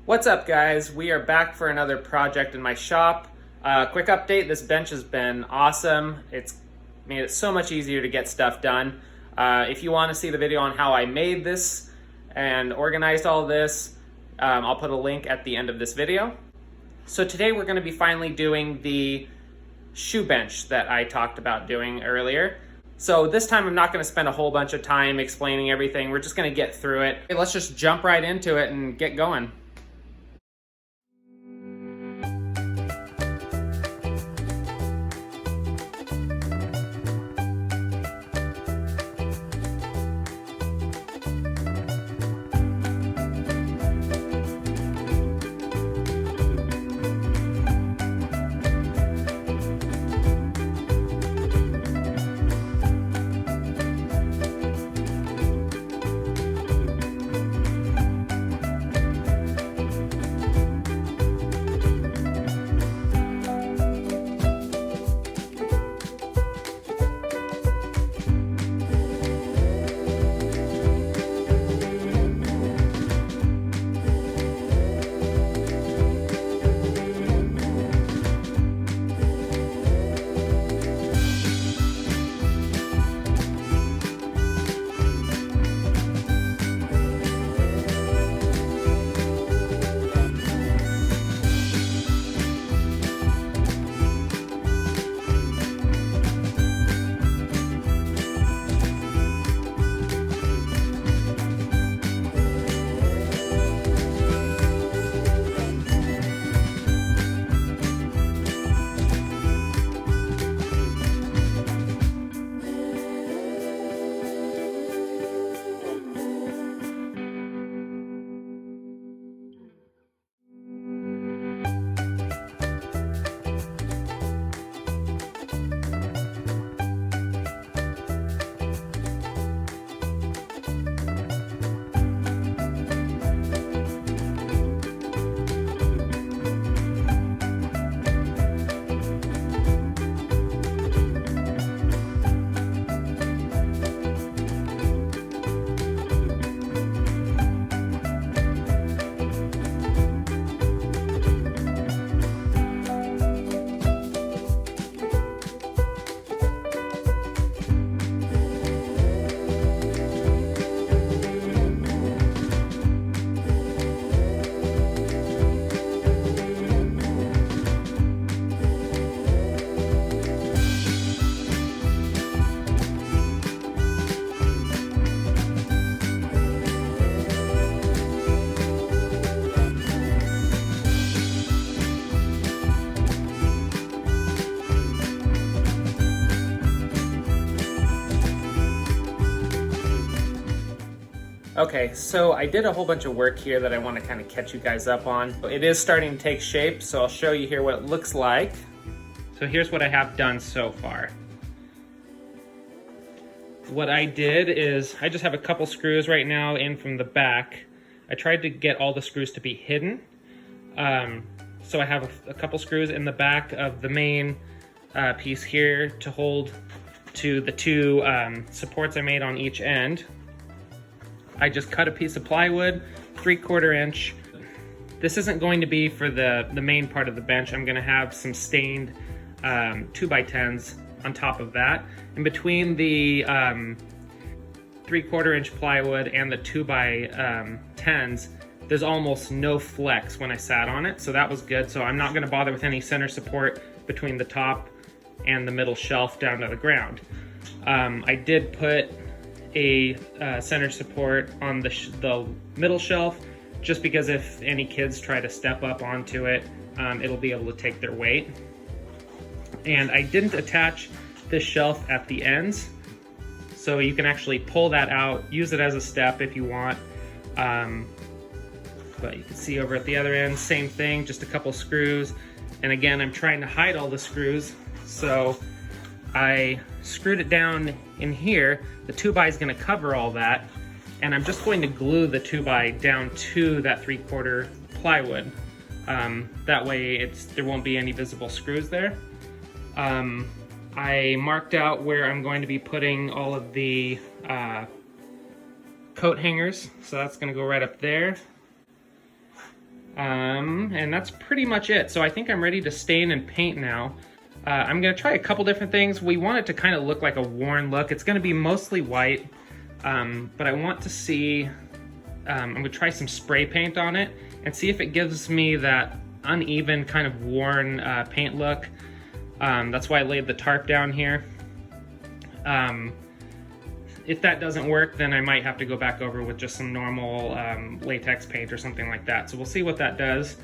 What's up, guys? We are back for another project in my shop. Quick update, this bench has been awesome. It's made it so much easier to get stuff done. If you want to see the video on how I made this and organized all this, I'll put a link at the end of this video. So today we're going to be finally doing the shoe bench that I talked about doing earlier. So this time I'm not going to spend a whole bunch of time explaining everything. We're just going to get through it. Let's just jump right into it and get going. Okay, so I did a whole bunch of work here that I want to kind of catch you guys up on. It is starting to take shape, so I'll show you here what it looks like. So here's what I have done so far. What I did is, I just have a couple screws right now in from the back. I tried to get all the screws to be hidden. So I have a couple screws in the back of the main piece here to hold to the two supports I made on each end. I just cut a piece of plywood, 3/4 inch. This isn't going to be for the main part of the bench. I'm gonna have some stained 2x10s on top of that. In between the 3/4 inch plywood and the 2x10s, there's almost no flex when I sat on it, so that was good. So I'm not gonna bother with any center support between the top and the middle shelf down to the ground. I did put a center support on the middle shelf, just because if any kids try to step up onto it, it'll be able to take their weight. And I didn't attach this shelf at the ends, so you can actually pull that out, use it as a step if you want. But you can see over at the other end, same thing, just a couple screws. And again, I'm trying to hide all the screws, so I screwed it down in here. The 2x is going to cover all that, and I'm just going to glue the 2x down to that 3/4 plywood. That way there won't be any visible screws there. I marked out where I'm going to be putting all of the coat hangers, so that's going to go right up there. And that's pretty much it. So I think I'm ready to stain and paint now. I'm gonna try a couple different things. We want it to kind of look like a worn look. It's gonna be mostly white, but I want to see, I'm gonna try some spray paint on it and see if it gives me that uneven kind of worn paint look. That's why I laid the tarp down here. If that doesn't work, then I might have to go back over with just some normal latex paint or something like that. So we'll see what that does.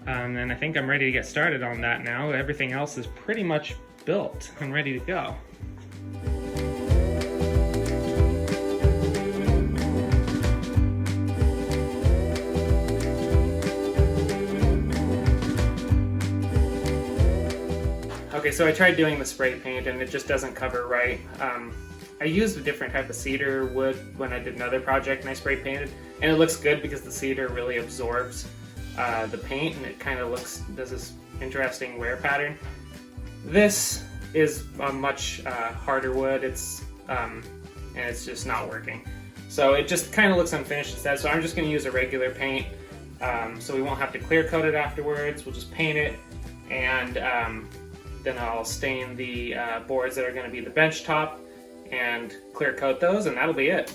And I think I'm ready to get started on that now. Everything else is pretty much built and ready to go. Okay, so I tried doing the spray paint and it just doesn't cover right. I used a different type of cedar wood when I did another project and I spray painted, and it looks good because the cedar really absorbs the paint and it kind of does this interesting wear pattern. This is a much harder wood, and it's just not working. So it just kind of looks unfinished instead, so I'm just going to use a regular paint, so we won't have to clear coat it afterwards. We'll just paint it, and then I'll stain the boards that are going to be the bench top and clear coat those, and that'll be it.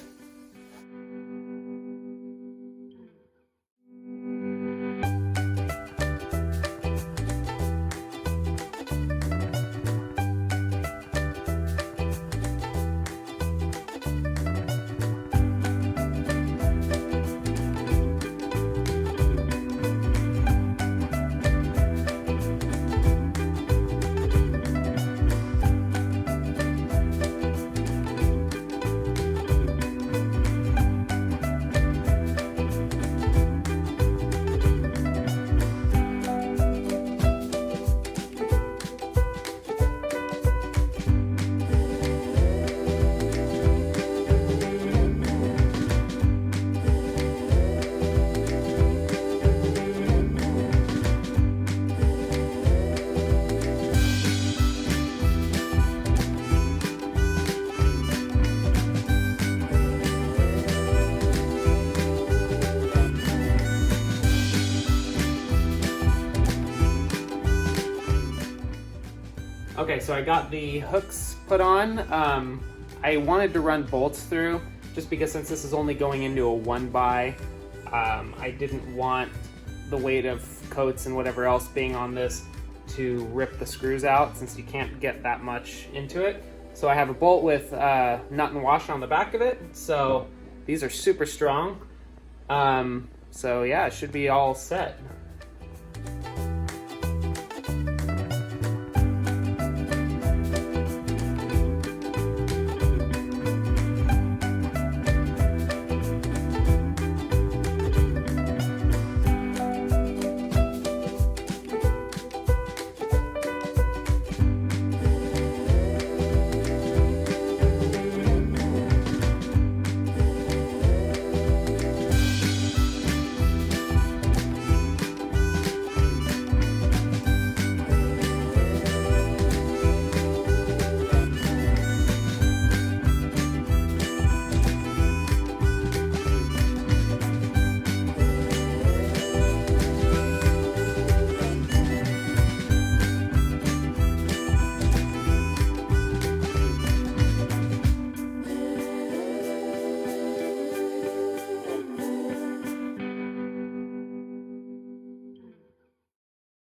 Okay, so I got the hooks put on. I wanted to run bolts through just because since this is only going into a 1x, I didn't want the weight of coats and whatever else being on this to rip the screws out since you can't get that much into it. So I have a bolt with nut and washer on the back of it. So these are super strong. So yeah, it should be all set.